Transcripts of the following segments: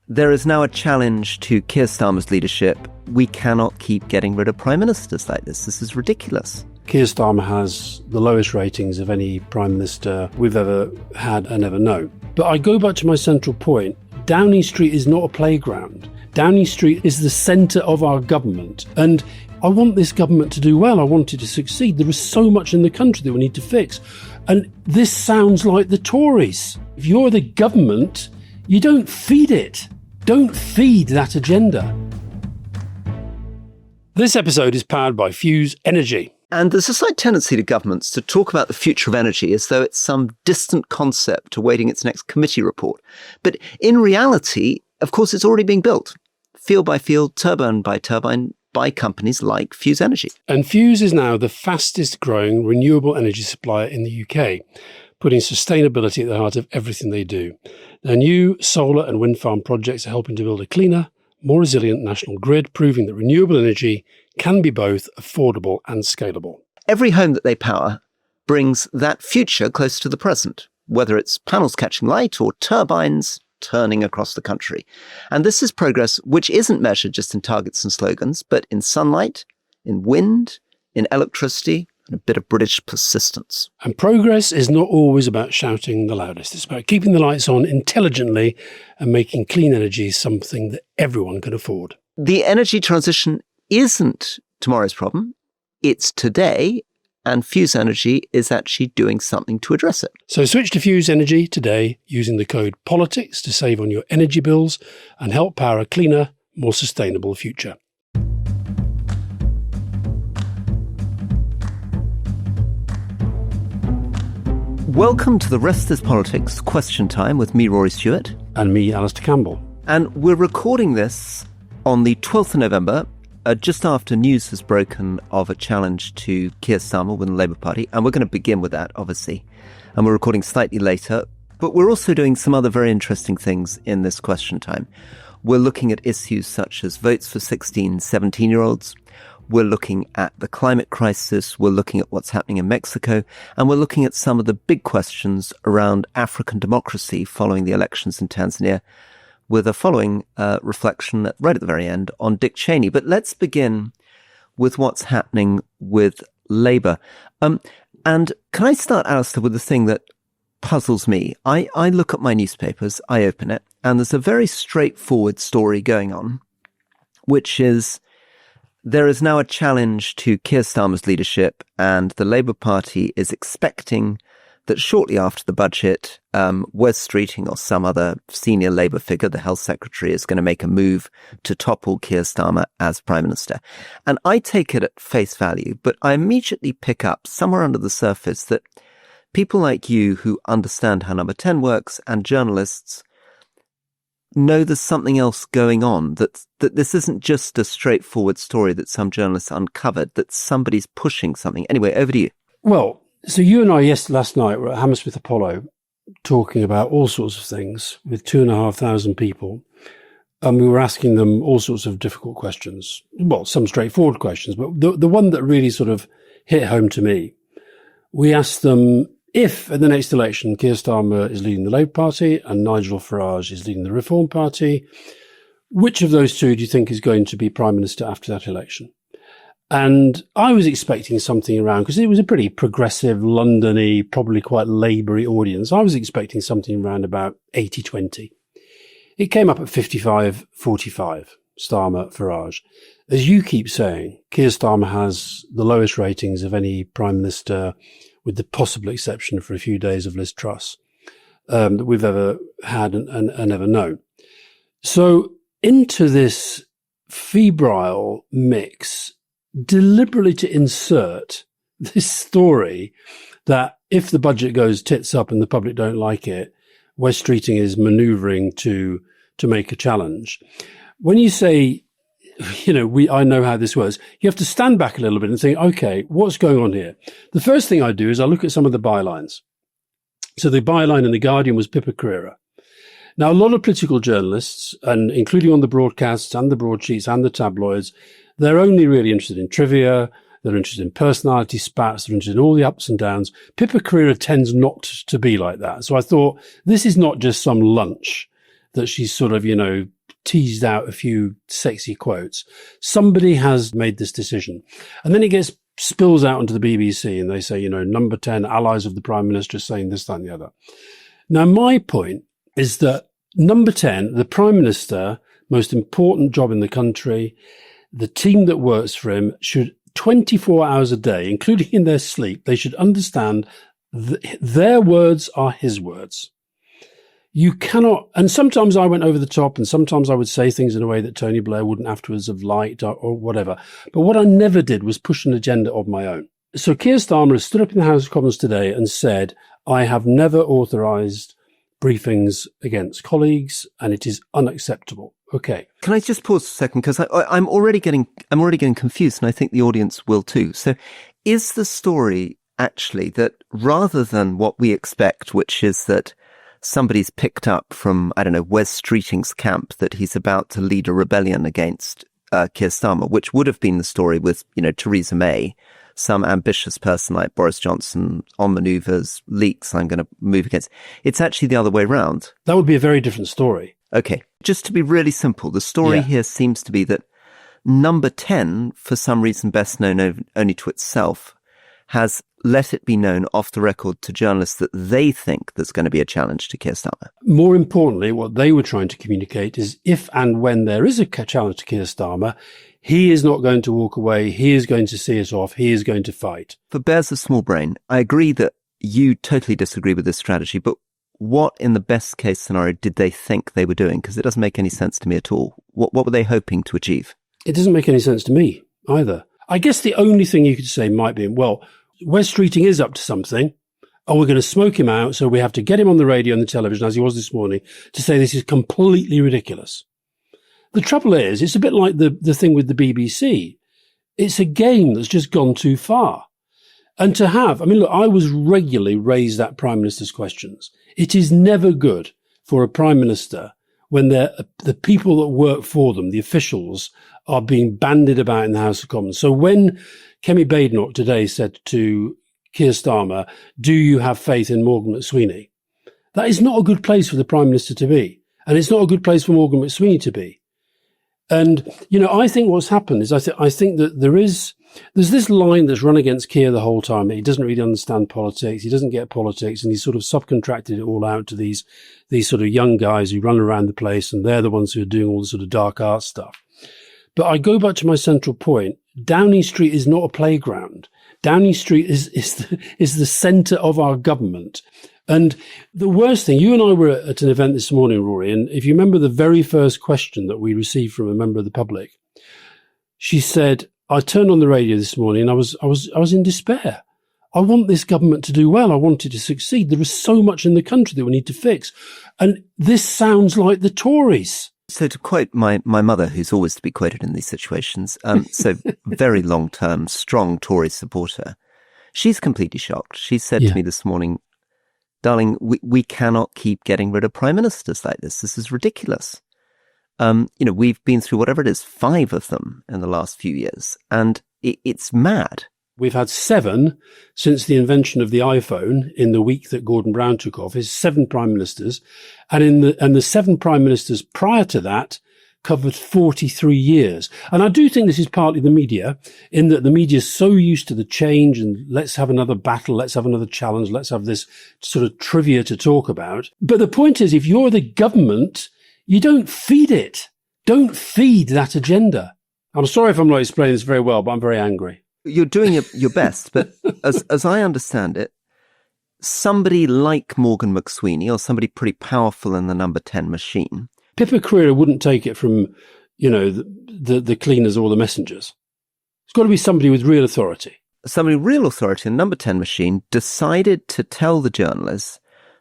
There is now a challenge to Keir Starmer's leadership. We cannot keep getting rid of prime ministers like this. This is ridiculous. Keir Starmer has the lowest ratings of any prime minister we've ever had and ever known. But I go back to my central point. Downing Street is not a playground. Downing Street is the centre of our government. And I want this government to do well. I want it to succeed. There is so much in the country that we need to fix. And this sounds like the Tories. If you're the government, you don't feed it. Don't feed that agenda. This episode is powered by Fuse Energy. And there's a slight tendency to governments to talk about the future of energy as though it's some distant concept awaiting its next committee report. But in reality, of course, it's already being built, field by field, turbine by turbine, by companies like Fuse Energy. And Fuse is now the fastest growing renewable energy supplier in the UK, putting sustainability at the heart of everything they do. Their new solar and wind farm projects are helping to build a cleaner, more resilient national grid, proving that renewable energy can be both affordable and scalable. Every home that they power brings that future close to the present, whether it's panels catching light or turbines turning across the country. And this is progress which isn't measured just in targets and slogans, but in sunlight, in wind, in electricity, and a bit of British persistence. And progress is not always about shouting the loudest. It's about keeping the lights on intelligently and making clean energy something that everyone can afford. The energy transition isn't tomorrow's problem. It's today, and Fuse Energy is actually doing something to address it. So switch to Fuse Energy today using the code POLITICS to save on your energy bills and help power a cleaner, more sustainable future. Welcome to the Rest is Politics Question Time with me, Rory Stewart. And me, Alistair Campbell. And we're recording this on the 12th of November, just after news has broken of a challenge to Keir Starmer within the Labour Party. And we're going to begin with that, obviously. And we're recording slightly later. But we're also doing some other very interesting things in this Question Time. We're looking at issues such as votes for 16, 17-year-olds. We're looking at the climate crisis, we're looking at what's happening in Mexico, and we're looking at some of the big questions around African democracy following the elections in Tanzania, with a following reflection right at the very end on Dick Cheney. But let's begin with what's happening with Labour. And can I start, Alistair, with the thing that puzzles me? I look at my newspapers, I open it, and there's a very straightforward story going on, which is there is now a challenge to Keir Starmer's leadership, and the Labour Party is expecting that shortly after the budget, Wes Streeting or some other senior Labour figure, the Health Secretary, is going to make a move to topple Keir Starmer as Prime Minister. And I take it at face value, but I immediately pick up somewhere under the surface that people like you who understand how Number 10 works and journalists know there's something else going on, that this isn't just a straightforward story that some journalists uncovered, that somebody's pushing something. Anyway, over to you. Well, so you and I last night were at Hammersmith Apollo talking about all sorts of things with 2,500 people. And we were asking them all sorts of difficult questions. Well, some straightforward questions, but the one that really sort of hit home to me, we asked them, if at the next election, Keir Starmer is leading the Labour Party and Nigel Farage is leading the Reform Party, which of those two do you think is going to be Prime Minister after that election? And I was expecting something around, because it was a pretty progressive, London-y, probably quite Labour-y audience. I was expecting something around about 80-20. It came up at 55-45, Starmer, Farage. As you keep saying, Keir Starmer has the lowest ratings of any Prime Minister, with the possible exception for a few days of Liz Truss, that we've ever had and ever known. So into this febrile mix, deliberately to insert this story that if the budget goes tits up and the public don't like it, Wes Streeting is manoeuvring to make a challenge. When you say, I know how this works, you have to stand back a little bit and think, okay, what's going on here? The first thing I do is I look at some of the bylines. So the byline in The Guardian was Pippa Crerar. Now, a lot of political journalists, and including on the broadcasts and the broadsheets and the tabloids, they're only really interested in trivia, they're interested in personality spats, they're interested in all the ups and downs. Pippa Crerar tends not to be like that. So I thought, this is not just some lunch that she's sort of, teased out a few sexy quotes. Somebody has made this decision. And then it spills out onto the BBC and they say, number 10, allies of the Prime Minister saying this, that and the other. Now, my point is that number 10, the Prime Minister, most important job in the country, the team that works for him should 24 hours a day, including in their sleep, they should understand their words are his words. You cannot, and sometimes I went over the top and sometimes I would say things in a way that Tony Blair wouldn't afterwards have liked or whatever. But what I never did was push an agenda of my own. So Keir Starmer has stood up in the House of Commons today and said, I have never authorised briefings against colleagues and it is unacceptable. Okay. Can I just pause a second? Because I'm already getting confused and I think the audience will too. So is the story actually that rather than what we expect, which is that somebody's picked up from, I don't know, Wes Streeting's camp that he's about to lead a rebellion against Keir Starmer, which would have been the story with, Theresa May, some ambitious person like Boris Johnson on manoeuvres, leaks, I'm going to move against. It's actually the other way round. That would be a very different story. Okay. Just to be really simple, the story here seems to be that number 10, for some reason best known only to itself, has let it be known off the record to journalists that they think there's going to be a challenge to Keir Starmer. More importantly, what they were trying to communicate is if and when there is a challenge to Keir Starmer, he is not going to walk away. He is going to see it off. He is going to fight. For bears of small brain, I agree that you totally disagree with this strategy, but what in the best case scenario did they think they were doing? Because it doesn't make any sense to me at all. What were they hoping to achieve? It doesn't make any sense to me either. I guess the only thing you could say might be, well, Wes Streeting is up to something. Oh, we're going to smoke him out, so we have to get him on the radio and the television, as he was this morning, to say this is completely ridiculous. The trouble is, it's a bit like the thing with the BBC. It's a game that's just gone too far. And to have, look, I was regularly raised at Prime Minister's questions. It is never good for a Prime Minister when the people that work for them, the officials, are being bandied about in the House of Commons. So when Kemi Badenoch today said to Keir Starmer, do you have faith in Morgan McSweeney? That is not a good place for the Prime Minister to be. And it's not a good place for Morgan McSweeney to be. And, I think what's happened is I think that there's this line that's run against Keir the whole time. He doesn't really understand politics. He doesn't get politics. And he's sort of subcontracted it all out to these sort of young guys who run around the place. And they're the ones who are doing all the sort of dark art stuff. But I go back to my central point. Downing Street is not a playground. Downing Street is the centre of our government. And the worst thing, you and I were at an event this morning, Rory, and if you remember the very first question that we received from a member of the public, she said, I turned on the radio this morning and I was in despair. I want this government to do well. I want it to succeed. There is so much in the country that we need to fix. And this sounds like the Tories. So to quote my mother, who's always to be quoted in these situations, so very long-term, strong Tory supporter, she's completely shocked. She said to me this morning, darling, we cannot keep getting rid of prime ministers like this. This is ridiculous. We've been through whatever it is, 5 of them in the last few years, and it's mad. We've had 7 since the invention of the iPhone in the week that Gordon Brown took office, 7 prime ministers. And the 7 prime ministers prior to that covered 43 years. And I do think this is partly the media, in that the media is so used to the change and let's have another battle, let's have another challenge, let's have this sort of trivia to talk about. But the point is, if you're the government, you don't feed it. Don't feed that agenda. I'm sorry if I'm not explaining this very well, but I'm very angry. You're doing your best, but as I understand it, somebody like Morgan McSweeney or somebody pretty powerful in the number 10 machine. Pippa Crerar wouldn't take it from, the cleaners or the messengers. It's got to be somebody with real authority. Somebody with real authority in the number 10 machine decided to tell the journalists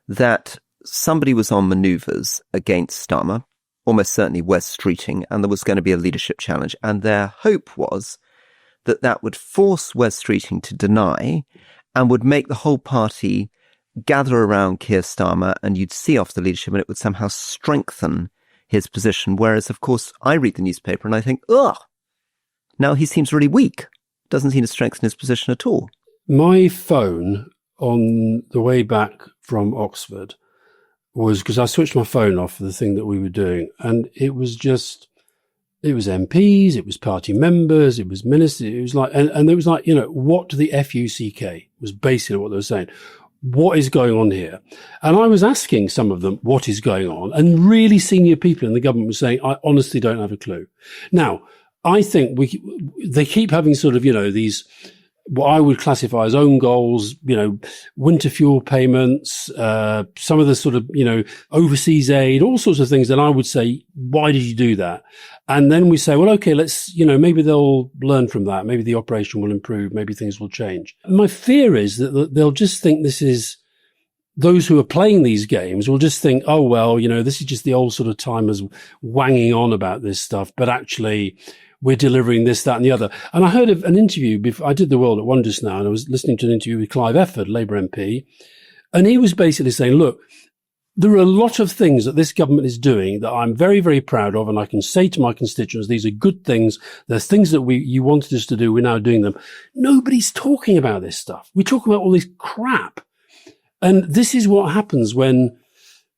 that somebody was on manoeuvres against Starmer, almost certainly Wes Streeting, and there was going to be a leadership challenge. And their hope was that would force Wes Streeting to deny and would make the whole party gather around Keir Starmer and you'd see off the leadership and it would somehow strengthen his position. Whereas, of course, I read the newspaper and I think, now he seems really weak. Doesn't seem to strengthen his position at all. My phone on the way back from Oxford was because I switched my phone off for the thing that we were doing, and it was MPs, it was party members, it was ministers, it was like, and it was like, what the FUCK was basically what they were saying. What is going on here? And I was asking some of them what is going on, and really senior people in the government were saying, I honestly don't have a clue. Now, I think they keep having sort of, these, what I would classify as own goals, winter fuel payments, some of the sort of, overseas aid, all sorts of things that I would say, why did you do that? And then we say, well, okay, let's, maybe they'll learn from that. Maybe the operation will improve. Maybe things will change. My fear is that they'll just think those who are playing these games will just think, oh, well, this is just the old sort of timers wanging on about this stuff, but actually we're delivering this, that and the other. And I heard of an interview I did The World at One just now, and I was listening to an interview with Clive Efford, Labour MP, and he was basically saying, look, there are a lot of things that this government is doing that I'm very, very proud of, and I can say to my constituents, these are good things. There's things that you wanted us to do, we're now doing them. Nobody's talking about this stuff. We talk about all this crap. And this is what happens when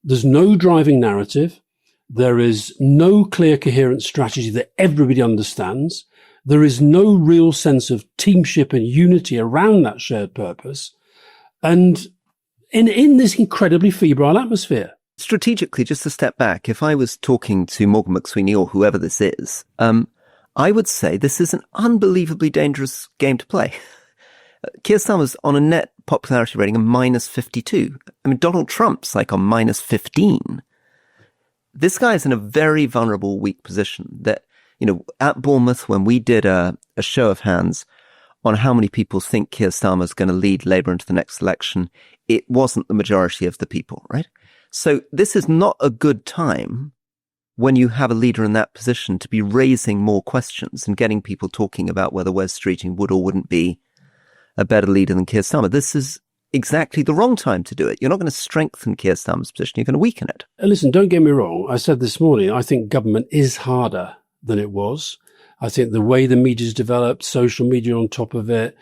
there's no driving narrative. There is no clear, coherent strategy that everybody understands. There is no real sense of teamship and unity around that shared purpose. And in this incredibly febrile atmosphere. Strategically, just to step back, if I was talking to Morgan McSweeney or whoever this is, I would say this is an unbelievably dangerous game to play. Keir Starmer's on a net popularity rating of -52. I mean, Donald Trump's like on -15. This guy's in a very vulnerable, weak position that, at Bournemouth, when we did a show of hands on how many people think Keir Starmer's going to lead Labour into the next election, it wasn't the majority of the people, right? So this is not a good time when you have a leader in that position to be raising more questions and getting people talking about whether Wes Streeting would or wouldn't be a better leader than Keir Starmer. This is exactly the wrong time to do it. You're not going to strengthen Keir Starmer's position. You're going to weaken it. And listen, don't get me wrong. I said this morning, I think government is harder than it was. I think the way the media's developed, social media on top of it,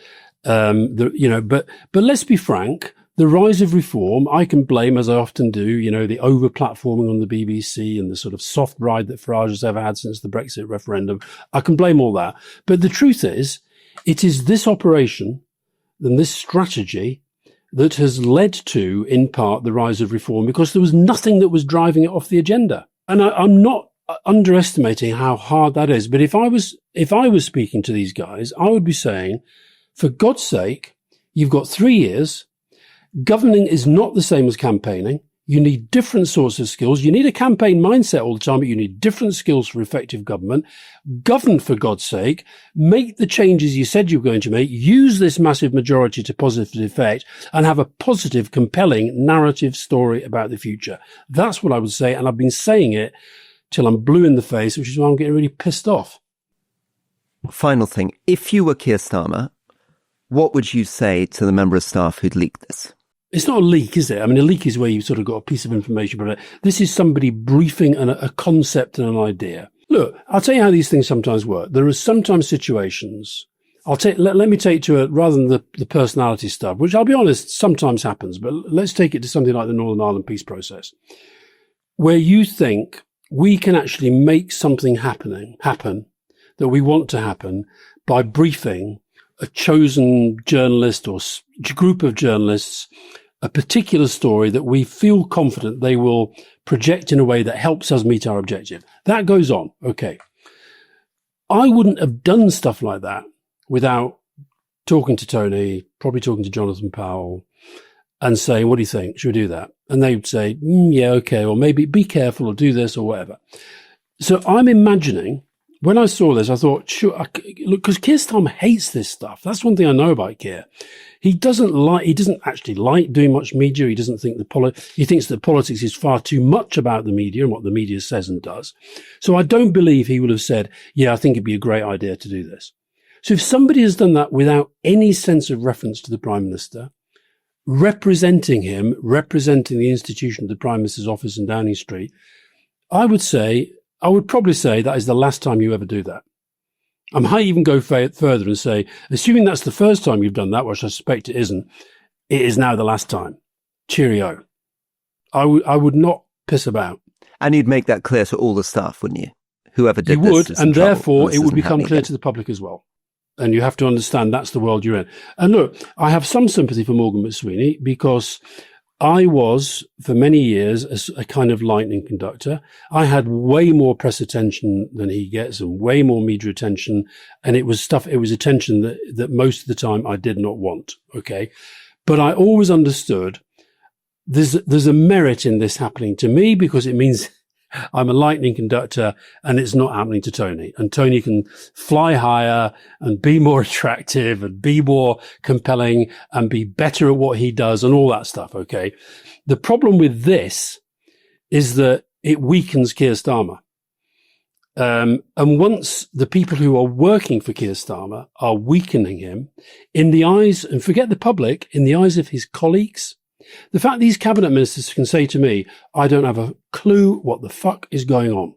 but let's be frank. The rise of reform, I can blame, as I often do, the over-platforming on the BBC and the sort of soft ride that Farage has ever had since the Brexit referendum. I can blame all that. But the truth is, it is this operation and this strategy that has led to, in part, the rise of reform, because there was nothing that was driving it off the agenda. And I'm not underestimating how hard that is. But if I was speaking to these guys, I would be saying, for God's sake, you've got 3 years. Governing is not the same as campaigning. You need different sorts of skills. You need a campaign mindset all the time, but you need different skills for effective government. Govern, for God's sake. Make the changes you said you were going to make. Use this massive majority to positive effect and have a positive, compelling narrative story about the future. That's what I would say. And I've been saying it till I'm blue in the face, which is why I'm getting really pissed off. Final thing. If you were Keir Starmer, what would you say to the member of staff who'd leaked this? It's not a leak, is it? I mean, a leak is where you've sort of got a piece of information, but this is somebody briefing a concept and an idea. Look, I'll tell you how these things sometimes work. There are sometimes situations, let me take to rather than the personality stuff, which I'll be honest, sometimes happens, but let's take it to something like the Northern Ireland peace process, where you think we can actually make something happen that we want to happen by briefing a chosen journalist or group of journalists a particular story that we feel confident they will project in a way that helps us meet our objective. That goes on. Okay. I wouldn't have done stuff like that without talking to Tony, probably talking to Jonathan Powell and saying, what do you think? Should we do that? And they would say, yeah, okay. Or maybe be careful or do this or whatever. So I'm imagining, when I saw this, I thought, sure, look, because Keir Starmer hates this stuff. That's one thing I know about Keir. He doesn't actually like doing much media. He doesn't think he thinks that politics is far too much about the media and what the media says and does. So I don't believe he would have said, yeah, I think it'd be a great idea to do this. So if somebody has done that without any sense of reference to the Prime Minister, representing him, representing the institution of the Prime Minister's office in Downing Street, I would probably say that is the last time you ever do that. I might even go further and say, assuming that's the first time you've done that, which I suspect it isn't, it is now the last time. Cheerio. I would not piss about. And you'd make that clear to all the staff, wouldn't you? Whoever did You this would, is in and trouble, therefore this it would isn't become happening clear again. to the public as well. And you have to understand that's the world you're in. And look, I have some sympathy for Morgan McSweeney because I was, for many years, a kind of lightning conductor. I had way more press attention than he gets and way more media attention. And it was attention that most of the time I did not want. Okay. But I always understood there's a merit in this happening to me because it means I'm a lightning conductor and it's not happening to Tony. And Tony can fly higher and be more attractive and be more compelling and be better at what he does and all that stuff. Okay. The problem with this is that it weakens Keir Starmer. And once the people who are working for Keir Starmer are weakening him in the eyes, and forget the public, in the eyes of his colleagues, the fact these cabinet ministers can say to me, I don't have a clue what the fuck is going on.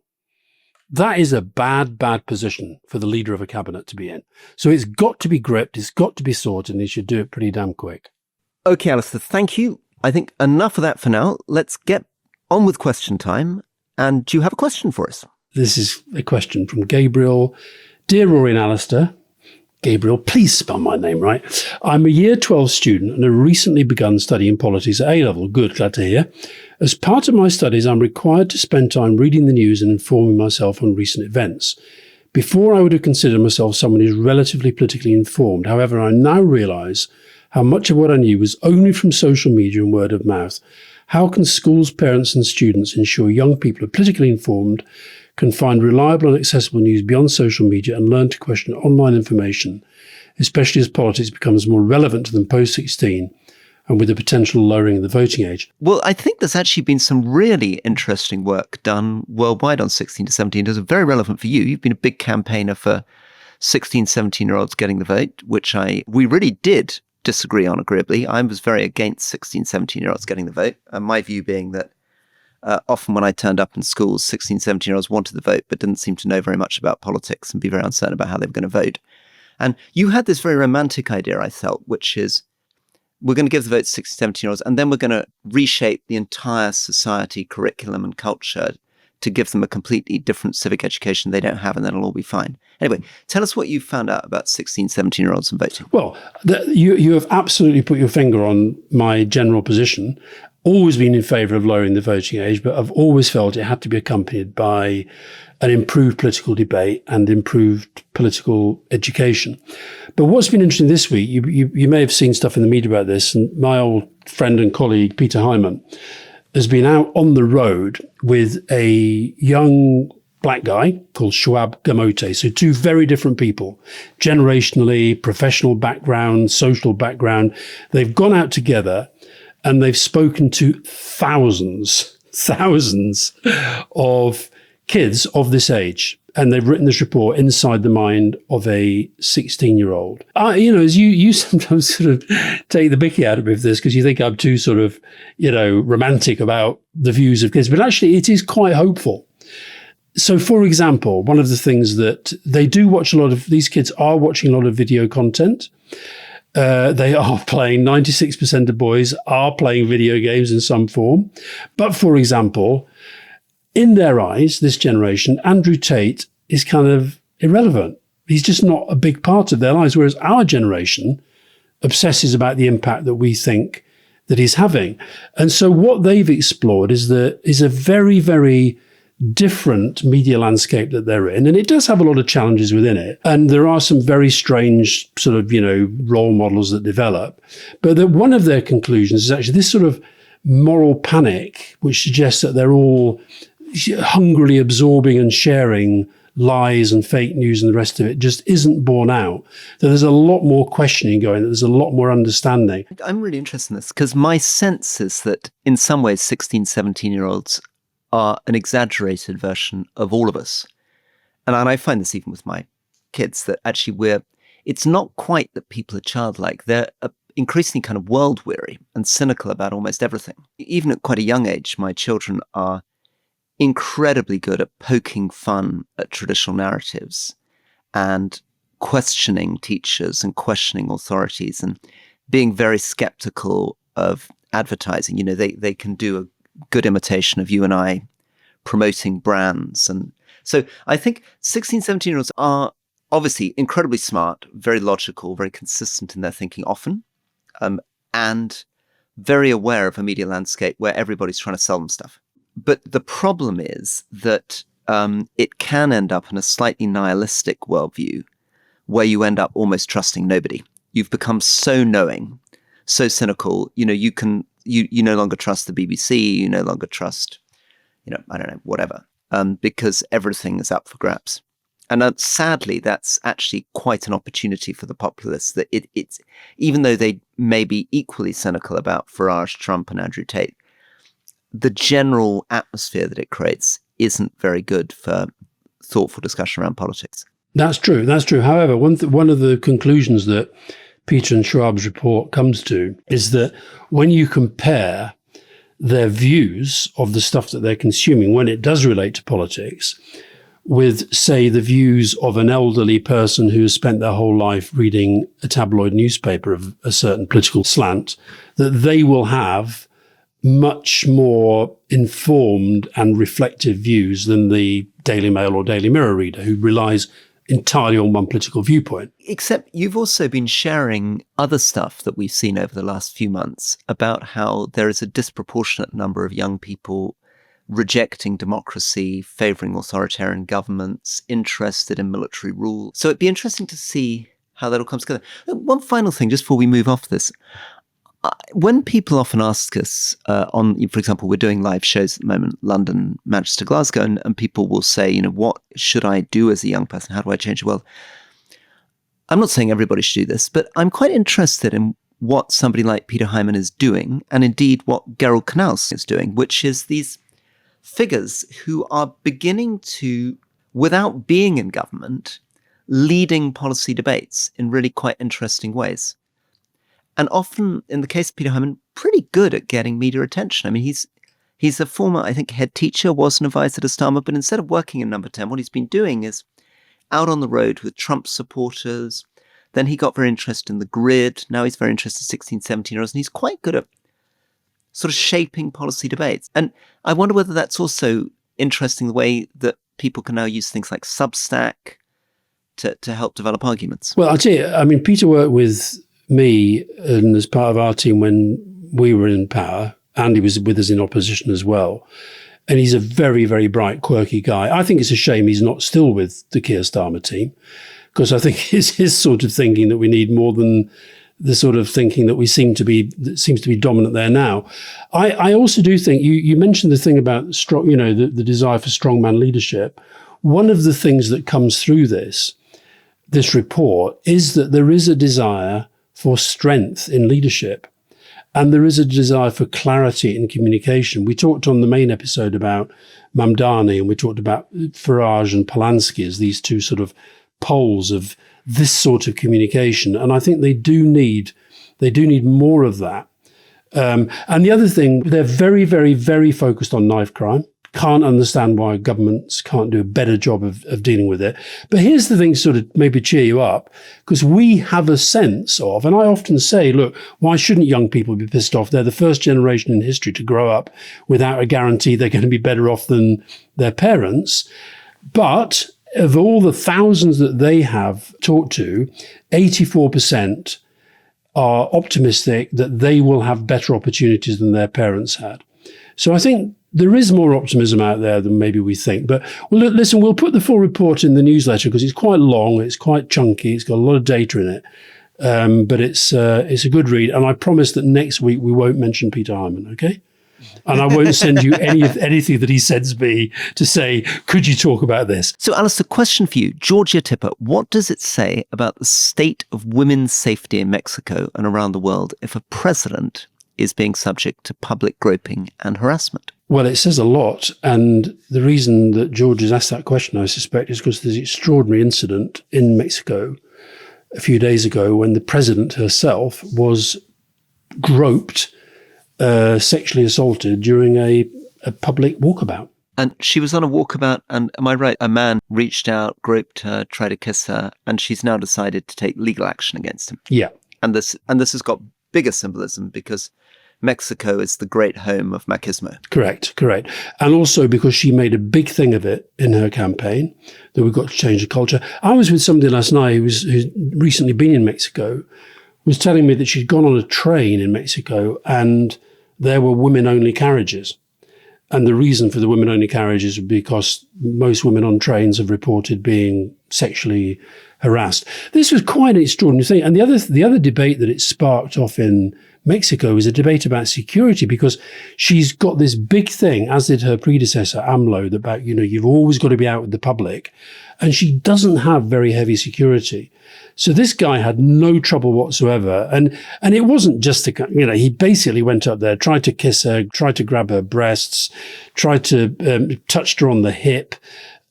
That is a bad, bad position for the leader of a cabinet to be in. So it's got to be gripped. It's got to be sorted, and he should do it pretty damn quick. Okay, Alistair, thank you. I think enough of that for now. Let's get on with question time. And do you have a question for us? This is a question from Gabriel. Dear Rory and Alistair, Gabriel, please spell my name right. I'm a year 12 student and have recently begun studying politics at A-level. Good, glad to hear. As part of my studies, I'm required to spend time reading the news and informing myself on recent events. Before, I would have considered myself someone who's relatively politically informed. However, I now realise how much of what I knew was only from social media and word of mouth. How can schools, parents and students ensure young people are politically informed, can find reliable and accessible news beyond social media and learn to question online information, especially as politics becomes more relevant to them post-16 and with the potential lowering of the voting age? Well, I think there's actually been some really interesting work done worldwide on 16 to 17. It's very relevant for you. You've been a big campaigner for 16, 17-year-olds getting the vote, which we really did disagree on agreeably. I was very against 16, 17-year-olds getting the vote. And my view being that often when I turned up in schools, 16, 17-year-olds wanted the vote, but didn't seem to know very much about politics and be very uncertain about how they were going to vote. And you had this very romantic idea, I felt, which is we're going to give the vote to 16, 17-year-olds, and then we're going to reshape the entire society, curriculum and culture to give them a completely different civic education they don't have, and then it'll all be fine. Anyway, tell us what you found out about 16, 17-year-olds and voting. Well, you have absolutely put your finger on my general position. Always been in favour of lowering the voting age, but I've always felt it had to be accompanied by an improved political debate and improved political education. But what's been interesting this week, you may have seen stuff in the media about this, and my old friend and colleague, Peter Hyman, has been out on the road with a young black guy called Shoaib Gamote. So two very different people, generationally, professional background, social background. They've gone out together and they've spoken to thousands of kids of this age. And they've written this report inside the mind of a 16-year-old. As you sometimes sort of take the mickey out of me with this because you think I'm too sort of, romantic about the views of kids. But actually, it is quite hopeful. So, for example, one of the things that they do watch these kids are watching a lot of video content. They are playing, 96% of boys are playing video games in some form. But for example, in their eyes, this generation, Andrew Tate is kind of irrelevant. He's just not a big part of their lives. Whereas our generation obsesses about the impact that we think that he's having. And so what they've explored is a very, very different media landscape that they're in. And it does have a lot of challenges within it. And there are some very strange sort of, role models that develop. But that one of their conclusions is actually this sort of moral panic, which suggests that they're all hungrily absorbing and sharing lies and fake news and the rest of it, just isn't borne out. That there's a lot more questioning going, that there's a lot more understanding. I'm really interested in this because my sense is that in some ways 16, 17-year-olds are an exaggerated version of all of us. And I find this even with my kids, that actually it's not quite that people are childlike. They're increasingly kind of world weary and cynical about almost everything. Even at quite a young age, my children are incredibly good at poking fun at traditional narratives and questioning teachers and questioning authorities and being very skeptical of advertising. They can do good imitation of you and I promoting brands. And so I think 16, 17-year-olds are obviously incredibly smart, very logical, very consistent in their thinking often, and very aware of a media landscape where everybody's trying to sell them stuff. But the problem is that it can end up in a slightly nihilistic worldview where you end up almost trusting nobody. You've become so knowing, so cynical. You no longer trust the BBC. You no longer trust, I don't know, whatever, because everything is up for grabs. And sadly, that's actually quite an opportunity for the populists. That it's even though they may be equally cynical about Farage, Trump, and Andrew Tate, the general atmosphere that it creates isn't very good for thoughtful discussion around politics. That's true. However, one of the conclusions that Peter and Schwab's report comes to is that when you compare their views of the stuff that they're consuming, when it does relate to politics, with, say, the views of an elderly person who has spent their whole life reading a tabloid newspaper of a certain political slant, that they will have much more informed and reflective views than the Daily Mail or Daily Mirror reader who relies entirely on one political viewpoint. Except you've also been sharing other stuff that we've seen over the last few months about how there is a disproportionate number of young people rejecting democracy, favouring authoritarian governments, interested in military rule. So it'd be interesting to see how that all comes together. One final thing, just before we move off this. When people often ask us for example, we're doing live shows at the moment, London, Manchester, Glasgow, and people will say, what should I do as a young person? How do I change the world? I'm not saying everybody should do this, but I'm quite interested in what somebody like Peter Hyman is doing, and indeed what Gerald Knaus is doing, which is these figures who are beginning to, without being in government, leading policy debates in really quite interesting ways. And often, in the case of Peter Hyman, pretty good at getting media attention. I mean, he's a former, I think, head teacher, was an advisor to Starmer, but instead of working in Number 10, what he's been doing is out on the road with Trump supporters. Then he got very interested in the grid. Now he's very interested in 16, 17-year-olds, and he's quite good at sort of shaping policy debates. And I wonder whether that's also interesting, the way that people can now use things like Substack to help develop arguments. Well, I'll tell you, I mean, Peter worked with me and as part of our team when we were in power. Andy was with us in opposition as well. And he's a very, very bright, quirky guy. I think it's a shame he's not still with the Keir Starmer team, because I think it's his sort of thinking that we need more than the sort of thinking that seems to be dominant there now. I also do think you mentioned the thing about strong, the desire for strongman leadership. One of the things that comes through this report is that there is a desire for strength in leadership, and there is a desire for clarity in communication. We talked on the main episode about Mamdani, and we talked about Farage and Polanski as these two sort of poles of this sort of communication. And I think they do need more of that. And the other thing, they're very, very, very focused on knife crime. Can't understand why governments can't do a better job of dealing with it. But here's the thing to sort of maybe cheer you up, because we have a sense of, and I often say, look, why shouldn't young people be pissed off? They're the first generation in history to grow up without a guarantee they're going to be better off than their parents. But of all the thousands that they have talked to, 84% are optimistic that they will have better opportunities than their parents had. So I think there is more optimism out there than maybe we think. But listen, we'll put the full report in the newsletter because it's quite long, it's quite chunky, it's got a lot of data in it. But it's a good read. And I promise that next week we won't mention Peter Hyman, okay? And I won't send you anything that he sends me to say, could you talk about this? So, Alistair, question for you. Georgia Tipper, what does it say about the state of women's safety in Mexico and around the world if a president is being subject to public groping and harassment? Well, it says a lot. And the reason that George has asked that question, I suspect, is because there's an extraordinary incident in Mexico a few days ago when the president herself was groped, sexually assaulted during a public walkabout. And she was on a walkabout, and am I right? A man reached out, groped her, tried to kiss her, and she's now decided to take legal action against him. Yeah. And this has got bigger symbolism because Mexico is the great home of machismo. Correct. And also because she made a big thing of it in her campaign, that we've got to change the culture. I was with somebody last night who's recently been in Mexico, was telling me that she'd gone on a train in Mexico and there were women-only carriages. And the reason for the women-only carriages was because most women on trains have reported being sexually harassed. This was quite an extraordinary thing. And the other debate that it sparked off in Mexico is a debate about security, because she's got this big thing, as did her predecessor, AMLO, about, you've always got to be out with the public. And she doesn't have very heavy security. So this guy had no trouble whatsoever. And it wasn't just, he basically went up there, tried to kiss her, tried to grab her breasts, tried to touched her on the hip.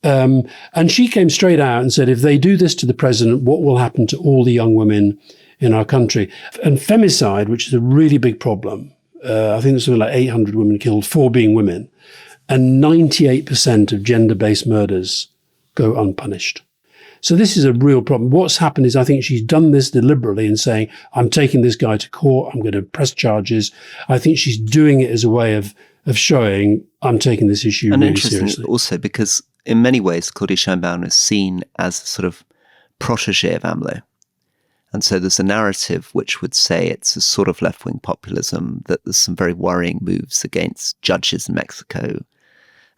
And she came straight out and said, if they do this to the president, what will happen to all the young women in our country? And femicide, which is a really big problem, I think there's something like 800 women killed, 4 being women, and 98% of gender-based murders go unpunished. So this is a real problem. What's happened is I think she's done this deliberately in saying, I'm taking this guy to court, I'm going to press charges. I think she's doing it as a way of showing I'm taking this issue really seriously. And interesting also because in many ways, Claudia Sheinbaum is seen as a sort of protege of AMLO. And so there's a narrative which would say it's a sort of left-wing populism, that there's some very worrying moves against judges in Mexico,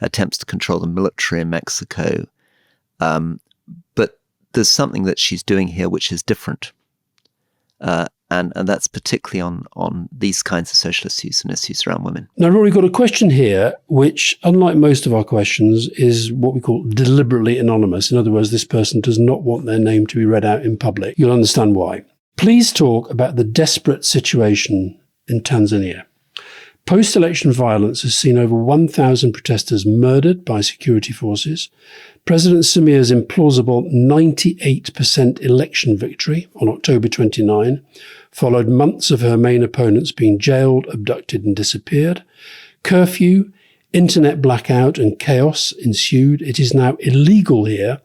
attempts to control the military in Mexico. But there's something that she's doing here which is different. And that's particularly on these kinds of social issues and issues around women. Now, Rory, got a question here, which, unlike most of our questions, is what we call deliberately anonymous. In other words, this person does not want their name to be read out in public. You'll understand why. Please talk about the desperate situation in Tanzania. Post-election violence has seen over 1,000 protesters murdered by security forces. President Samir's implausible 98% election victory on October 29 followed months of her main opponents being jailed, abducted and disappeared. Curfew, internet blackout and chaos ensued. It is now illegal here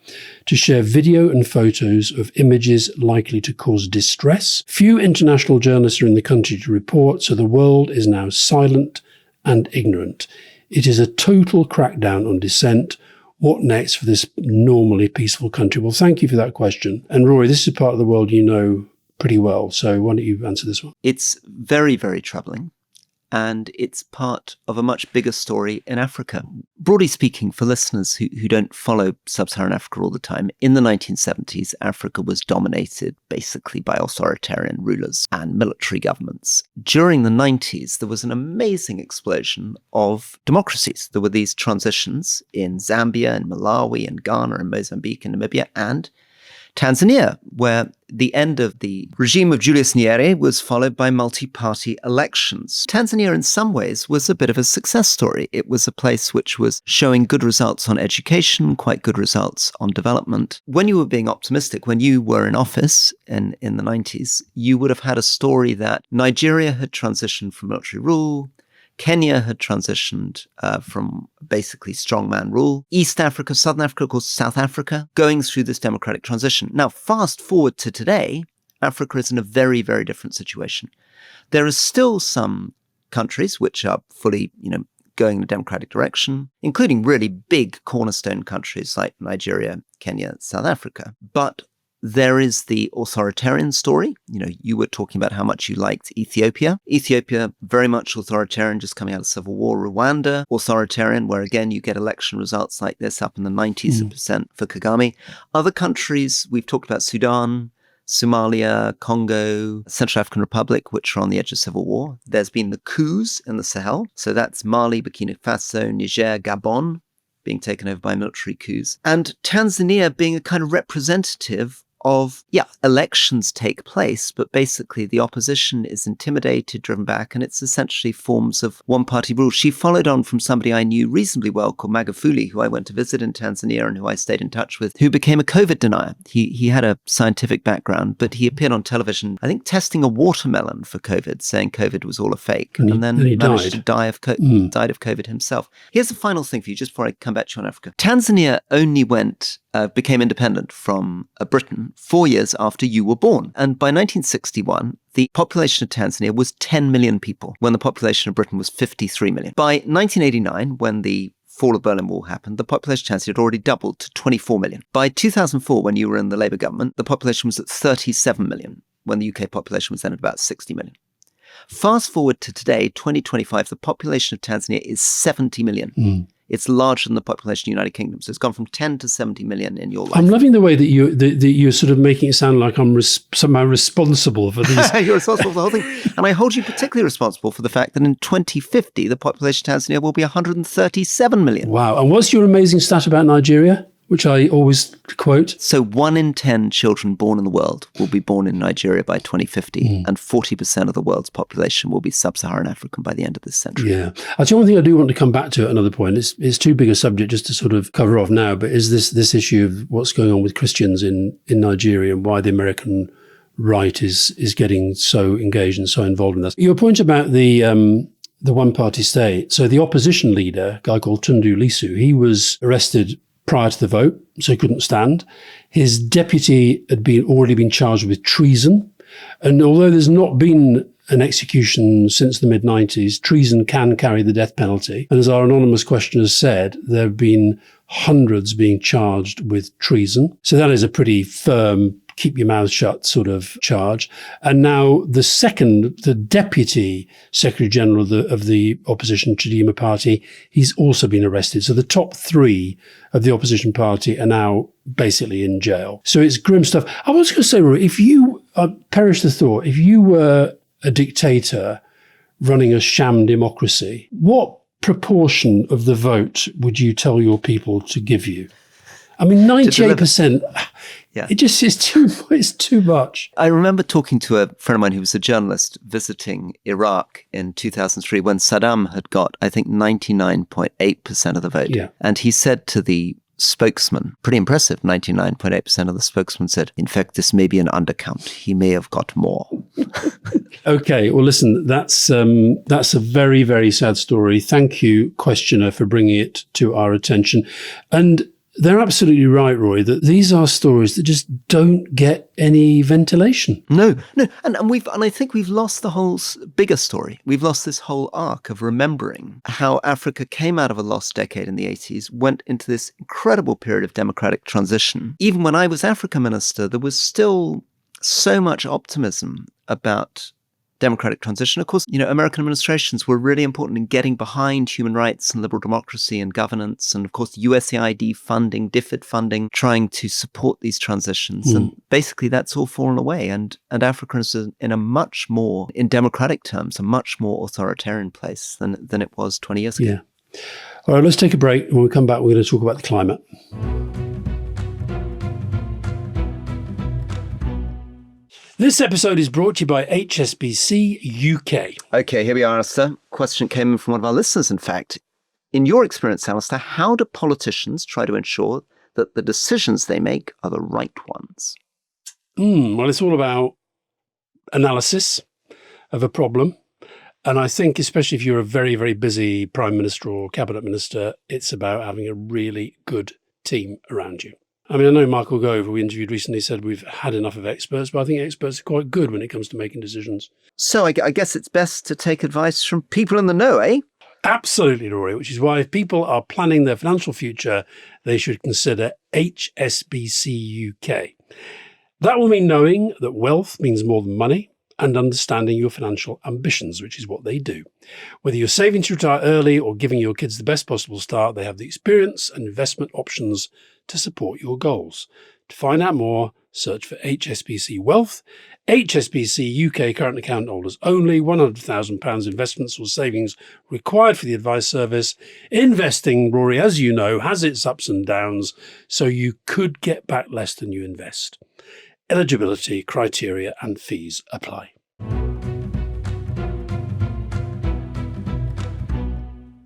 to share video and photos of images likely to cause distress. Few international journalists are in the country to report, so the world is now silent and ignorant. It is a total crackdown on dissent. What next for this normally peaceful country? Well, thank you for that question. And Rory, this is part of the world you know pretty well, so why don't you answer this one? It's very, very troubling. And it's part of a much bigger story in Africa. Broadly speaking, for listeners who don't follow sub-Saharan Africa all the time, in the 1970s, Africa was dominated basically by authoritarian rulers and military governments. During the 90s, there was an amazing explosion of democracies. There were these transitions in Zambia and Malawi and Ghana and Mozambique and Namibia and Tanzania, where the end of the regime of Julius Nyerere was followed by multi-party elections. Tanzania, in some ways, was a bit of a success story. It was a place which was showing good results on education, quite good results on development. When you were being optimistic, when you were in office in the 90s, you would have had a story that Nigeria had transitioned from military rule, Kenya had transitioned from basically strongman rule. East Africa, Southern Africa, of course, South Africa, going through this democratic transition. Now, fast forward to today, Africa is in a very, very different situation. There are still some countries which are fully, going in a democratic direction, including really big cornerstone countries like Nigeria, Kenya, South Africa. But there is the authoritarian story. You were talking about how much you liked Ethiopia. Ethiopia, very much authoritarian, just coming out of civil war. Rwanda, authoritarian, where again, you get election results like this up in the 90% for Kagame. Other countries, we've talked about Sudan, Somalia, Congo, Central African Republic, which are on the edge of civil war. There's been the coups in the Sahel. So that's Mali, Burkina Faso, Niger, Gabon, being taken over by military coups. And Tanzania being a kind of representative of, elections take place, but basically the opposition is intimidated, driven back, and it's essentially forms of one-party rule. She followed on from somebody I knew reasonably well called Magufuli, who I went to visit in Tanzania and who I stayed in touch with, who became a COVID denier. He had a scientific background, but he appeared on television, I think testing a watermelon for COVID, saying COVID was all a fake, and then he managed died. to died of COVID himself. Here's the final thing for you, just before I come back to you on Africa. Tanzania only became independent from Britain 4 years after you were born. And by 1961, the population of Tanzania was 10 million people, when the population of Britain was 53 million. By 1989, when the fall of the Berlin Wall happened, the population of Tanzania had already doubled to 24 million. By 2004, when you were in the Labour government, the population was at 37 million, when the UK population was then at about 60 million. Fast forward to today, 2025, the population of Tanzania is 70 million. It's larger than the population of the United Kingdom. So it's gone from 10 to 70 million in your life. I'm loving the way that you're sort of making it sound like I'm somehow responsible for these. You're responsible for the whole thing. And I hold you particularly responsible for the fact that in 2050, the population of Tanzania will be 137 million. Wow. And what's your amazing stat about Nigeria, which I always quote? So 1 in 10 children born in the world will be born in Nigeria by 2050, and 40% of the world's population will be sub-Saharan African by the end of this century. Yeah. Actually, one thing I do want to come back to at another point, it's too big a subject just to sort of cover off now, but is this issue of what's going on with Christians in Nigeria and why the American right is getting so engaged and so involved in this. Your point about the one-party state. So the opposition leader, a guy called Tundu Lissu, he was arrested prior to the vote, so he couldn't stand. His deputy had already been charged with treason. And although there's not been an execution since the mid-90s, treason can carry the death penalty. And as our anonymous questioner said, there have been hundreds being charged with treason. So that is a pretty firm, keep your mouth shut sort of charge. And now the deputy secretary general of the opposition Chadema party, he's also been arrested. So the top 3 of the opposition party are now basically in jail. So it's grim stuff. I was going to say, Rory, if you, perish the thought, if you were a dictator running a sham democracy, what proportion of the vote would you tell your people to give you? I mean, 98%. Yeah. It just is too much. I remember talking to a friend of mine who was a journalist visiting Iraq in 2003 when Saddam had got, I think, 99.8% of the vote. Yeah. And he said to the spokesman, pretty impressive, 99.8% of the spokesman said, in fact, this may be an undercount. He may have got more. Okay. Well, listen, that's a very, very sad story. Thank you, questioner, for bringing it to our attention. And they're absolutely right, Roy, that these are stories that just don't get any ventilation. No. And I think we've lost the whole bigger story. We've lost this whole arc of remembering how Africa came out of a lost decade in the 80s, went into this incredible period of democratic transition. Even when I was Africa minister, there was still so much optimism about democratic transition. Of course, American administrations were really important in getting behind human rights and liberal democracy and governance. And of course, USAID funding, DFID funding, trying to support these transitions. And basically that's all fallen away. And Africa is in a much more, in democratic terms, a much more authoritarian place than it was 20 years ago. Yeah. All right, let's take a break. When we come back, we're going to talk about the climate. This episode is brought to you by HSBC UK. Okay, here we are, Alistair. Question came in from one of our listeners, in fact. In your experience, Alistair, how do politicians try to ensure that the decisions they make are the right ones? Well, it's all about analysis of a problem. And I think, especially if you're a very, very busy prime minister or cabinet minister, it's about having a really good team around you. I mean, I know Michael Gove, who we interviewed recently, said we've had enough of experts, but I think experts are quite good when it comes to making decisions. So I guess it's best to take advice from people in the know, eh? Absolutely, Rory, which is why if people are planning their financial future, they should consider HSBC UK. That will mean knowing that wealth means more than money and understanding your financial ambitions, which is what they do. Whether you're saving to retire early or giving your kids the best possible start, they have the experience and investment options to support your goals. To find out more, search for HSBC Wealth. HSBC UK current account holders only, £100,000 investments or savings required for the advice service. Investing, Rory, as you know, has its ups and downs, so you could get back less than you invest. Eligibility, criteria and fees apply.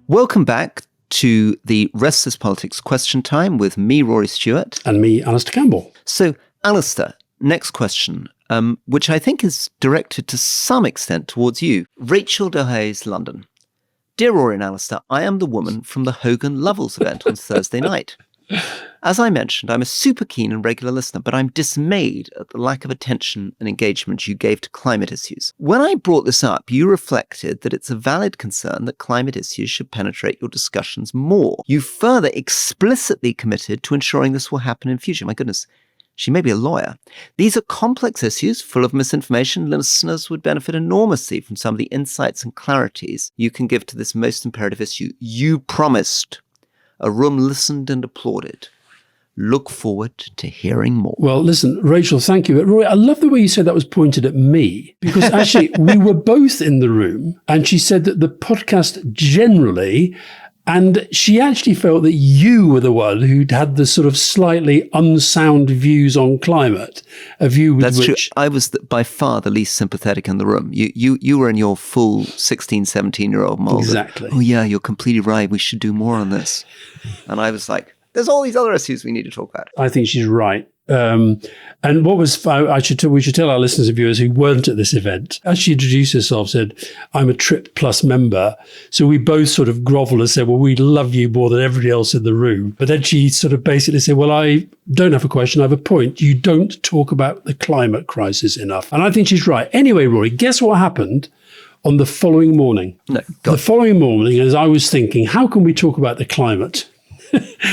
Welcome back to the Restless Politics Question Time with me, Rory Stewart. And me, Alistair Campbell. So, Alistair, next question, which I think is directed to some extent towards you. Rachel DeHaye's London. Dear Rory and Alistair, I am the woman from the Hogan Lovells event on Thursday night. As I mentioned, I'm a super keen and regular listener, but I'm dismayed at the lack of attention and engagement you gave to climate issues. When I brought this up, you reflected that it's a valid concern that climate issues should penetrate your discussions more. You further explicitly committed to ensuring this will happen in future. My goodness, she may be a lawyer. These are complex issues full of misinformation. Listeners would benefit enormously from some of the insights and clarities you can give to this most imperative issue. You promised. A room listened and applauded. Look forward to hearing more. Well, listen, Rachel, thank you. But Rory, I love the way you said that was pointed at me, because actually we were both in the room, and she said that the podcast generally, and she actually felt that you were the one who'd had the sort of slightly unsound views on climate, a view with That's which... true. I was by far the least sympathetic in the room. You were in your full 16, 17-year-old mold. Exactly. Oh yeah, you're completely right. We should do more on this. And I was like, there's all these other issues we need to talk about. I think she's right. And what was we should tell our listeners and viewers who weren't at this event, as she introduced herself, said, I'm a Trip Plus member. So we both sort of groveled and said, well, we love you more than everybody else in the room. But then she sort of basically said, well, I don't have a question, I have a point. You don't talk about the climate crisis enough. And I think she's right. Anyway, Rory, guess what happened on the following morning? No, the following morning, as I was thinking, how can we talk about the climate?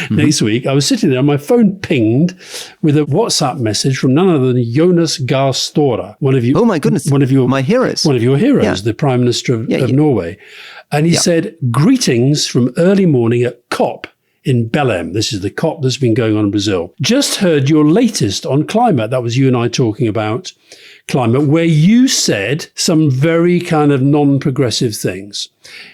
Next week, I was sitting there and my phone pinged with a WhatsApp message from none other than Jonas Gahr Støre, one of you. Oh my goodness, my heroes. One of your heroes, the Prime Minister of Norway. And he said, greetings from early morning at COP in Belém. This is the COP that's been going on in Brazil. Just heard your latest on climate. That was you and I talking about climate, where you said some very kind of non-progressive things.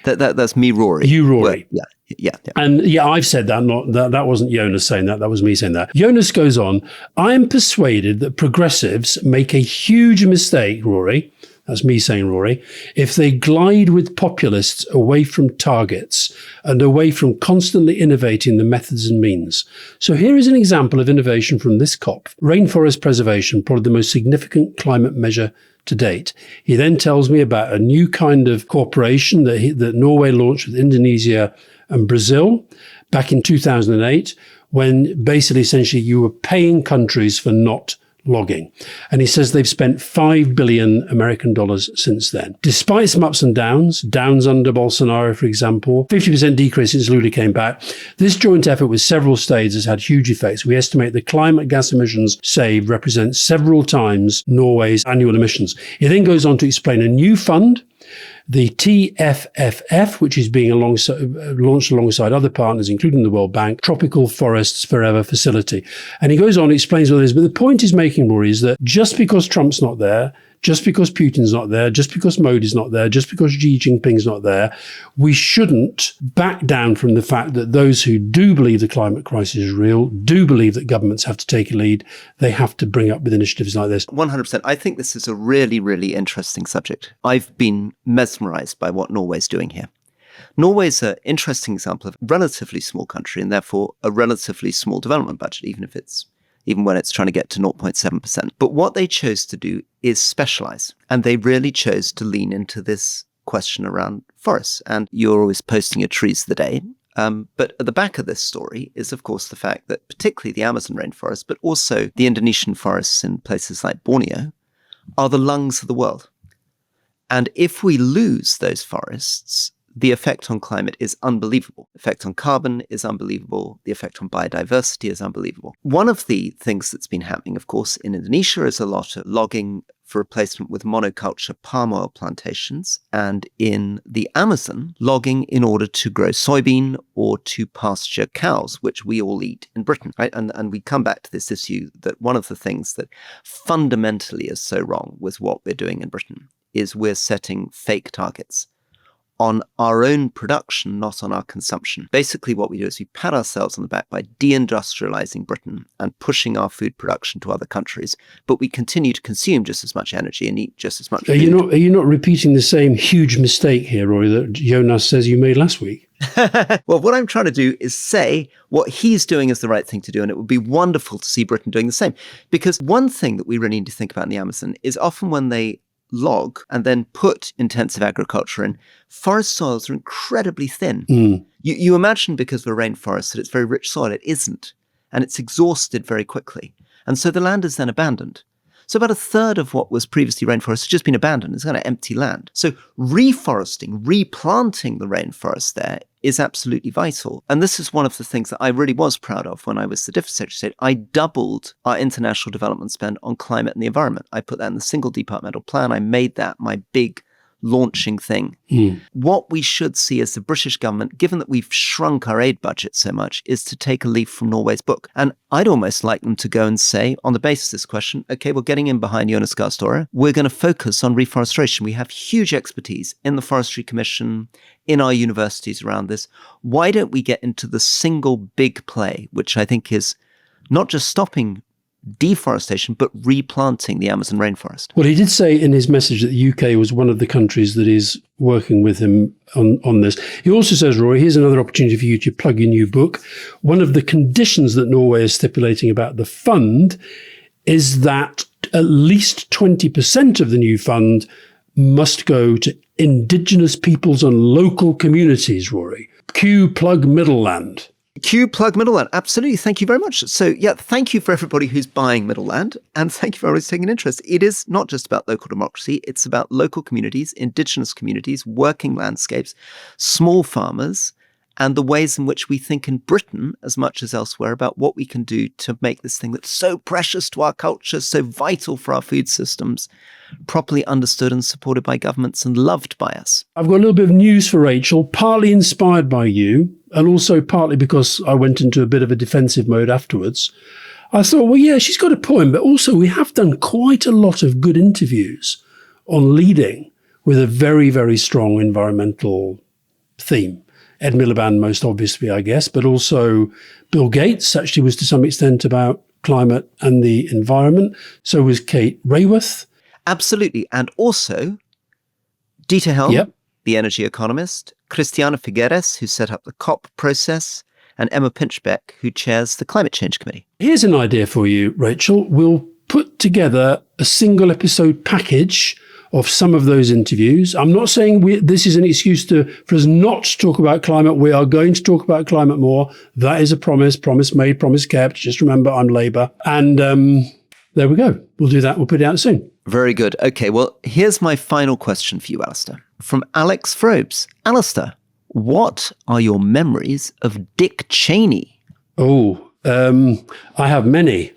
That's me, Rory. You, Rory. Well, yeah. And I've said that, that wasn't Jonas saying that was me saying that. Jonas goes on, I am persuaded that progressives make a huge mistake, Rory, that's me saying Rory, if they glide with populists away from targets and away from constantly innovating the methods and means. So here is an example of innovation from this COP. Rainforest preservation, probably the most significant climate measure to date. He then tells me about a new kind of cooperation that Norway launched with Indonesia and Brazil back in 2008, when basically, essentially, you were paying countries for not logging. And he says they've spent $5 billion American dollars since then. Despite some ups and downs under Bolsonaro, for example, 50% decrease since Lula came back, this joint effort with several states has had huge effects. We estimate the climate gas emissions saved represent several times Norway's annual emissions. He then goes on to explain a new fund, the TFFF, which is being launched alongside other partners, including the World Bank, Tropical Forests Forever facility. And he goes on, explains what it is. But the point he's making, Rory, is that just because Trump's not there, just because Putin's not there, just because Modi's not there, just because Xi Jinping's not there, we shouldn't back down from the fact that those who do believe the climate crisis is real, do believe that governments have to take a lead, they have to bring up with initiatives like this. 100%. I think this is a really, really interesting subject. I've been mesmerized by what Norway's doing here. Norway's an interesting example of a relatively small country and therefore a relatively small development budget, even when it's trying to get to 0.7%. But what they chose to do is specialize. And they really chose to lean into this question around forests. And you're always posting your trees of the day. But at the back of this story is, of course, the fact that particularly the Amazon rainforest, but also the Indonesian forests in places like Borneo, are the lungs of the world. And if we lose those forests, the effect on climate is unbelievable. The effect on carbon is unbelievable. The effect on biodiversity is unbelievable. One of the things that's been happening, of course, in Indonesia is a lot of logging for replacement with monoculture palm oil plantations, and in the Amazon, logging in order to grow soybean or to pasture cows, which we all eat in Britain, right? And we come back to this issue that one of the things that fundamentally is so wrong with what we're doing in Britain is we're setting fake targets on our own production, not on our consumption. Basically, what we do is we pat ourselves on the back by deindustrializing Britain and pushing our food production to other countries, but we continue to consume just as much energy and eat just as much food. Are you not repeating the same huge mistake here, Roy, that Jonas says you made last week? Well, what I'm trying to do is say what he's doing is the right thing to do, and it would be wonderful to see Britain doing the same. Because one thing that we really need to think about in the Amazon is often when they log and then put intensive agriculture in, forest soils are incredibly thin. You imagine because of a rainforest that it's very rich soil. It isn't. And it's exhausted very quickly. And so the land is then abandoned. So about a third of what was previously rainforest has just been abandoned. It's kind of empty land. So reforesting, replanting the rainforest there is absolutely vital. And this is one of the things that I really was proud of when I was the Defence Secretary of State. I doubled our international development spend on climate and the environment. I put that in the single departmental plan. I made that my big launching thing. What we should see as the British government, given that we've shrunk our aid budget so much, is to take a leaf from Norway's book. And I'd almost like them to go and say, on the basis of this question, okay, we're getting in behind Jonas Gahr Støre. We're going to focus on reforestation. We have huge expertise in the Forestry Commission, in our universities around this. Why don't we get into the single big play, which I think is not just stopping deforestation, but replanting the Amazon rainforest? Well, he did say in his message that the UK was one of the countries that is working with him on this. He also says, Rory, here's another opportunity for you to plug your new book. One of the conditions that Norway is stipulating about the fund is that at least 20% of the new fund must go to indigenous peoples and local communities, Rory. Q plug Middle Land. Q plug Middle Land. Absolutely. Thank you very much. So yeah, thank you for everybody who's buying Middle Land. And thank you for everybody who's taking an interest. It is not just about local democracy. It's about local communities, indigenous communities, working landscapes, small farmers, and the ways in which we think in Britain, as much as elsewhere, about what we can do to make this thing that's so precious to our culture, so vital for our food systems, properly understood and supported by governments and loved by us. I've got a little bit of news for Rachel, partly inspired by you, and also partly because I went into a bit of a defensive mode afterwards. I thought, well, yeah, she's got a point, but also we have done quite a lot of good interviews on leading with a very, very strong environmental theme. Ed Miliband, most obviously, I guess, but also Bill Gates actually was to some extent about climate and the environment. So was Kate Raworth. Absolutely. And also Dieter Helm, the energy economist, Christiana Figueres, who set up the COP process, and Emma Pinchbeck, who chairs the Climate Change Committee. Here's an idea for you, Rachel. We'll put together a single episode package of some of those interviews. I'm not saying this is an excuse for us not to talk about climate. We are going to talk about climate more. That is a promise made, promise kept. Just remember, I'm Labour. And there we go. We'll do that. We'll put it out soon. Very good. Okay, well, here's my final question for you, Alistair. From Alex Frobes. Alistair, what are your memories of Dick Cheney? Oh, I have many.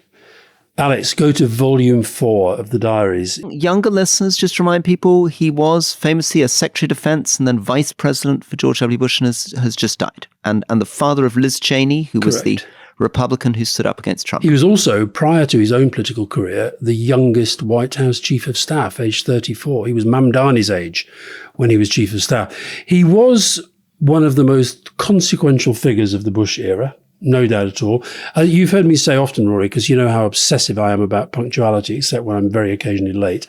Alex, go to volume 4 of the diaries. Younger listeners, just remind people, he was famously a Secretary of Defense and then Vice President for George W. Bush and has just died. And the father of Liz Cheney, who was the Republican who stood up against Trump. He was also, prior to his own political career, the youngest White House Chief of Staff, aged 34. He was Mamdani's age when he was Chief of Staff. He was one of the most consequential figures of the Bush era. No doubt at all. You've heard me say often, Rory, because you know how obsessive I am about punctuality, except when I'm very occasionally late.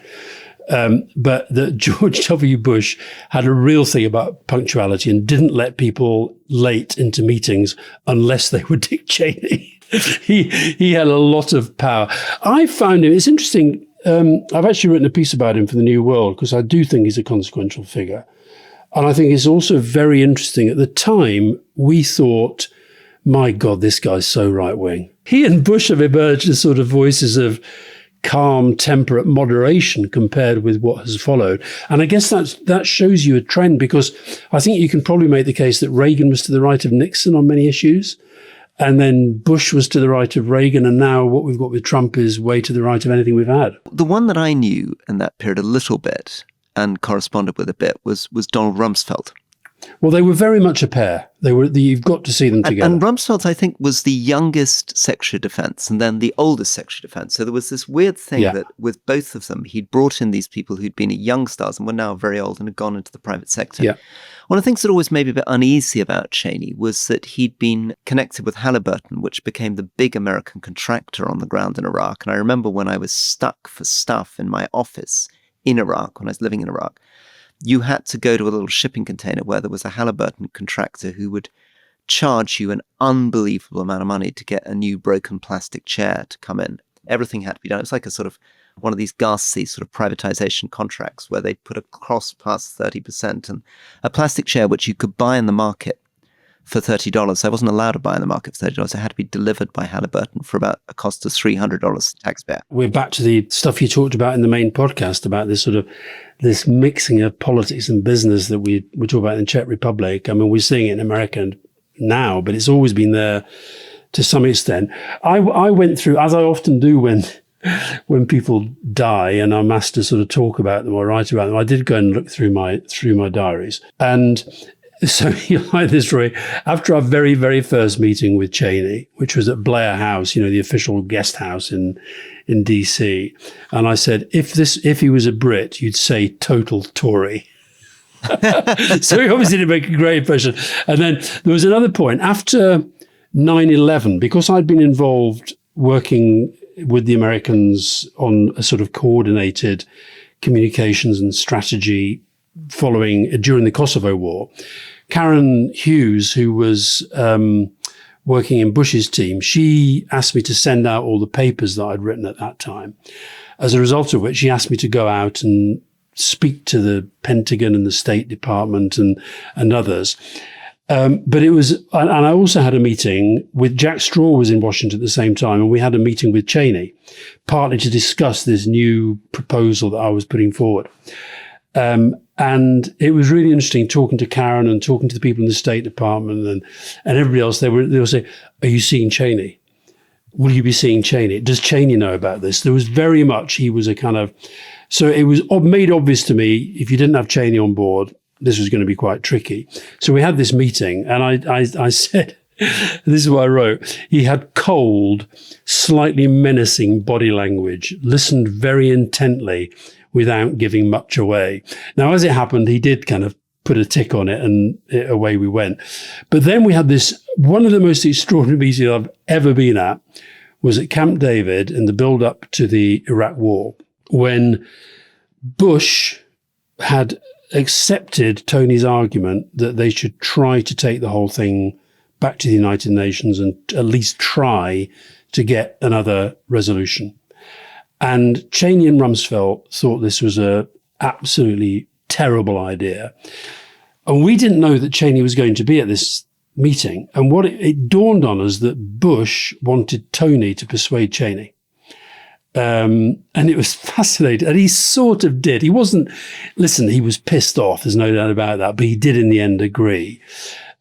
But that George W. Bush had a real thing about punctuality and didn't let people late into meetings unless they were Dick Cheney. He had a lot of power. I found him, it's interesting, I've actually written a piece about him for the New World because I do think he's a consequential figure. And I think it's also very interesting. At the time, we thought, my God, this guy's so right-wing. He and Bush have emerged as sort of voices of calm, temperate moderation compared with what has followed. And I guess that shows you a trend, because I think you can probably make the case that Reagan was to the right of Nixon on many issues, and then Bush was to the right of Reagan, and now what we've got with Trump is way to the right of anything we've had. The one that I knew in that period a little bit and corresponded with a bit was Donald Rumsfeld. Well, they were very much a pair. You've got to see them together. And Rumsfeld, I think, was the youngest Secretary of Defense and then the oldest Secretary of Defense. So there was this weird thing that with both of them, he'd brought in these people who'd been young stars and were now very old and had gone into the private sector. Yeah. One of the things that always made me a bit uneasy about Cheney was that he'd been connected with Halliburton, which became the big American contractor on the ground in Iraq. And I remember when I was stuck for stuff in my office in Iraq, when I was living in Iraq, you had to go to a little shipping container where there was a Halliburton contractor who would charge you an unbelievable amount of money to get a new broken plastic chair to come in. Everything had to be done. It was like a sort of one of these ghastly sort of privatization contracts where they put a cross past 30% and a plastic chair which you could buy in the market for $30. I wasn't allowed to buy in the market for $30. It had to be delivered by Halliburton for about a cost of $300 taxpayer. We're back to the stuff you talked about in the main podcast about this mixing of politics and business that we talk about in the Czech Republic. I mean, we're seeing it in America now, but it's always been there to some extent. I went through, as I often do when people die and I'm asked to sort of talk about them or write about them, I did go and look through my diaries. And so you like this, Roy, after our very, very first meeting with Cheney, which was at Blair House, the official guest house in DC. And I said, if he was a Brit, you'd say total Tory. So he obviously didn't make a great impression. And then there was another point after 9/11, because I'd been involved working with the Americans on a sort of coordinated communications and strategy during the Kosovo War. Karen Hughes, who was working in Bush's team, she asked me to send out all the papers that I'd written at that time. As a result of which, she asked me to go out and speak to the Pentagon and the State Department and others. But it was, and I also had a meeting with Jack Straw was in Washington at the same time, and we had a meeting with Cheney, partly to discuss this new proposal that I was putting forward. And it was really interesting talking to Karen and talking to the people in the State Department and everybody else. They will say, "Are you seeing Cheney? Will you be seeing Cheney? Does Cheney know about this?" There was very much, he was a kind of, so it was made obvious to me, if you didn't have Cheney on board, this was going to be quite tricky. So we had this meeting and I said, this is what I wrote, he had cold, slightly menacing body language, listened very intently without giving much away. Now, as it happened, he did kind of put a tick on it and away we went. But then we had this, one of the most extraordinary meetings I've ever been at was at Camp David in the build-up to the Iraq War, when Bush had accepted Tony's argument that they should try to take the whole thing back to the United Nations and at least try to get another resolution. And Cheney and Rumsfeld thought this was a absolutely terrible idea. And we didn't know that Cheney was going to be at this meeting. And what it dawned on us that Bush wanted Tony to persuade Cheney. And it was fascinating. And he sort of did. He wasn't, listen, he was pissed off. There's no doubt about that. But he did in the end agree.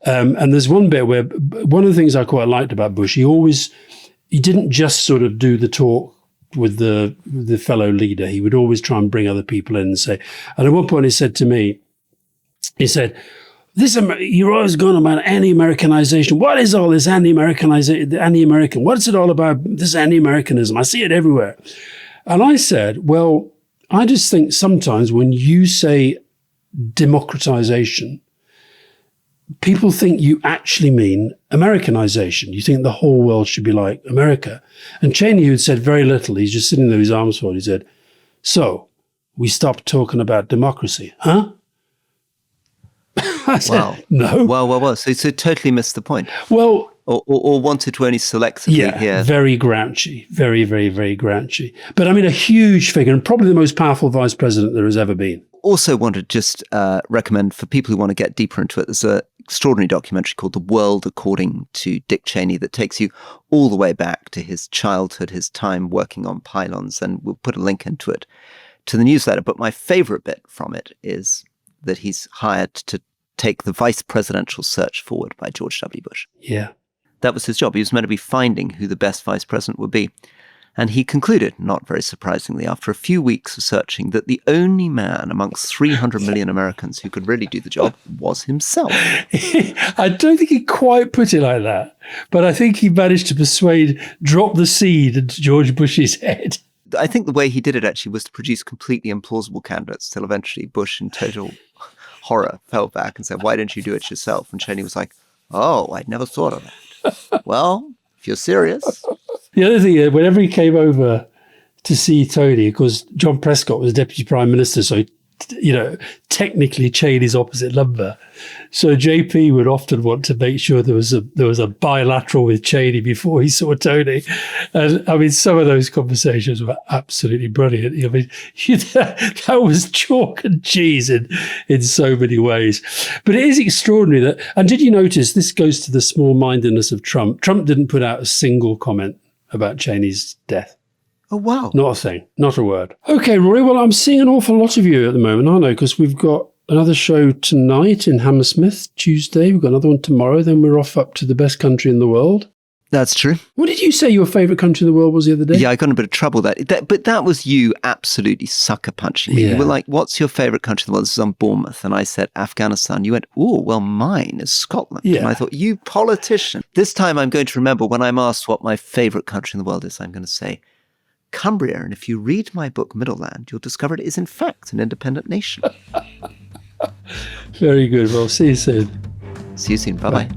And there's one bit where one of the things I quite liked about Bush, he didn't just sort of do the talk with the fellow leader. He would always try and bring other people in and say, and at one point he said to me, he said, you're always going about anti-Americanization. What is all this anti-American? What's it all about, this anti-Americanism? I see it everywhere. And I said, well, I just think sometimes when you say democratization, people think you actually mean Americanization. You think the whole world should be like America. And Cheney, who had said very little, he's just sitting there with his arms folded, he said, "So, we stopped talking about democracy, huh?" I said, wow. No. Well. So totally missed the point. Well, or wanted to only selectively hear. Very grouchy. Very, very, very grouchy. But I mean, a huge figure and probably the most powerful vice president there has ever been. Also want to just recommend for people who want to get deeper into it, there's an extraordinary documentary called The World According to Dick Cheney that takes you all the way back to his childhood, his time working on pylons, and we'll put a link into it to the newsletter. But my favorite bit from it is that he's hired to take the vice presidential search forward by George W. Bush. Yeah. That was his job. He was meant to be finding who the best vice president would be. And he concluded, not very surprisingly, after a few weeks of searching, that the only man amongst 300 million Americans who could really do the job was himself. I don't think he quite put it like that, but I think he managed to drop the seed into George Bush's head. I think the way he did it actually was to produce completely implausible candidates till eventually Bush, in total horror, fell back and said, "Why don't you do it yourself?" And Cheney was like, "Oh, I'd never thought of that." Well, if you're serious. The other thing, whenever he came over to see Tony, of course, John Prescott was Deputy Prime Minister, so technically Cheney's opposite number. So JP would often want to make sure there was a bilateral with Cheney before he saw Tony. And I mean, some of those conversations were absolutely brilliant. I mean, that was chalk and cheese in so many ways. But it is extraordinary that, and did you notice, this goes to the small-mindedness of Trump. Trump didn't put out a single comment about Cheney's death. Oh, wow. Not a thing, not a word. Okay, Rory, well, I'm seeing an awful lot of you at the moment, aren't I? Because we've got another show tonight in Hammersmith, Tuesday. We've got another one tomorrow. Then we're off up to the best country in the world. That's true. What did you say your favourite country in the world was the other day? Yeah, I got in a bit of trouble but that was you absolutely sucker punching me. Yeah. You were like, what's your favourite country in the world? This is on Bournemouth. And I said, Afghanistan. You went, oh, well, mine is Scotland. Yeah. And I thought, you politician. This time I'm going to remember when I'm asked what my favourite country in the world is, I'm going to say Cumbria. And if you read my book, Middleland, you'll discover it is in fact an independent nation. Very good. Well, see you soon. See you soon. Bye-bye. Bye.